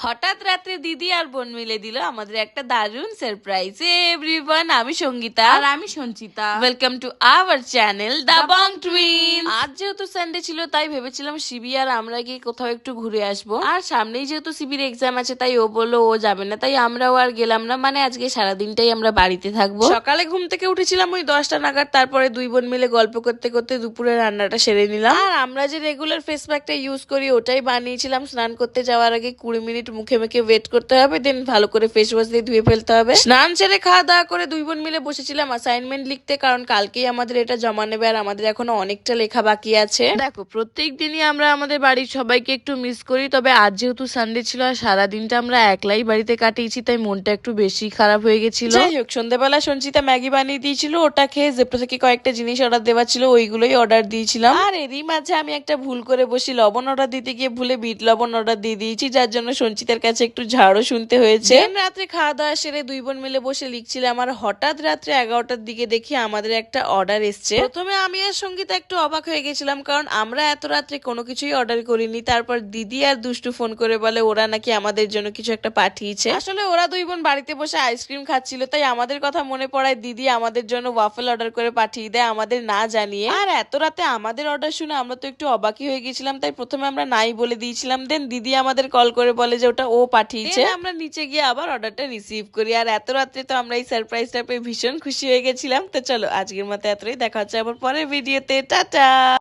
হঠাৎ রাত্রে দিদি আর বোন মিলে দিল আমাদের একটা দারুণ সারপ্রাইজ। এভরিওয়ান, আমি সঙ্গীতা আর আমি Sanchita. Welcome to our channel the Bong twin. আজ যেহেতু সানডে ছিল তাই ভেবেছিলাম শিবি আর আমরা গিয়ে কোথাও একটু ঘুরে আসবো। আর সামনেই যেহেতু শিবির এক্সাম আছে তাই ও বললো ও যাবে না, তাই আমরাও আর গেলাম না। মানে আজকে সারাদিনটাই আমরা বাড়িতে থাকবো। সকালে ঘুম থেকে উঠেছিলাম ওই 10টা নাগাদ, তারপরে দুই বোন মিলে গল্প করতে করতে দুপুরে রান্নাটা সেরে নিলাম। আর আমরা যে রেগুলার ফেস প্যাকটা ইউজ করি ওটাই বানিয়েছিলাম। স্নান করতে যাওয়ার আগে 20 মিনিট মুখে মেখে ওয়েট করতে হবে, দেন ভালো করে ফেস ওয়াশ দিয়ে ধুয়ে ফেলতে হবে। স্নান সেরে খাওয়া দাওয়া করে দুই বোন মিলে বসেছিলাম অ্যাসাইনমেন্ট লিখতে, কারণ কালকেই আমাদের এটা জমা নেবে আর আমাদের এখনো অনেকটা লেখা বাকি আছে। দেখো, প্রত্যেক দিনই আমরা আমাদের বাড়ির সবাইকে একটু মিস করি, তবে আজ যেহেতু সানডে ছিল আর সারাদিনটা আমরা একলাই বাড়িতে কাটিয়েছি তাই মনটা একটু বেশি খারাপ হয়ে গেছিল। যাই হোক, সন্ধ্যাবেলা সঞ্চিতা ম্যাগি বানিয়ে দিয়েছিল, ওটা খেয়ে জেপ্টো থেকে কয়েকটা জিনিস অর্ডার দেওয়া ছিল ওইগুলোই অর্ডার দিয়েছিলাম। আর এরই মাঝে আমি একটা ভুল করে বসি, লবণ অর্ডার দিতে গিয়ে ভুলে বিট লবণ অর্ডার দিয়ে দিয়েছি, যার জন্য সঞ্চিতার কাছে একটু ঝাড়ও শুনতে হয়েছে। রাত্রে খাওয়া দাওয়া সেরে দুই বোন মিলে বসে লিখছিলাম আর হঠাৎ রাত্রে 11টার দিকে দেখি আমাদের একটা অর্ডার এসছে। প্রথমে আমি আর সঙ্গীতা একটু অবাক হয়ে গেছিলাম, কারণ আমরা এত রাত্রে কোনো কিছুই অর্ডার করিনি। তারপর দিদি আর দুষ্টু ফোন করে বলে ওরা নাকি আমাদের জন্য কিছু একটা পাঠিয়েছে। আসলে ওরা দুই বোন বাড়িতে বসে আইসক্রিম খাচ্ছিল, তাই আমাদের কথা মনে পড়ায় দিদি আমাদের জন্য ওয়াফেল অর্ডার করে পাঠিয়ে দেয় আমাদের না জানিয়ে। আর এত রাতে আমাদের অর্ডার শুনে আমরা তো একটু অবাকই হয়ে গেছিলাম, তাই প্রথমে আমরা নাই বলে দিয়েছিলাম। দেন দিদি আমাদের কল করে বলে যে ওটা ও পাঠিয়েছে। আমরা নিচে গিয়ে আবার অর্ডারটা রিসিভ করি। আর এত রাত্রে তো আমরা এই সারপ্রাইজটা পেয়ে ভীষণ খুশি হয়ে গেছিলাম। তো চলো আজকের মতো এতটাই, দেখা হচ্ছে আবার পরের ভিডিওতে। টাটা।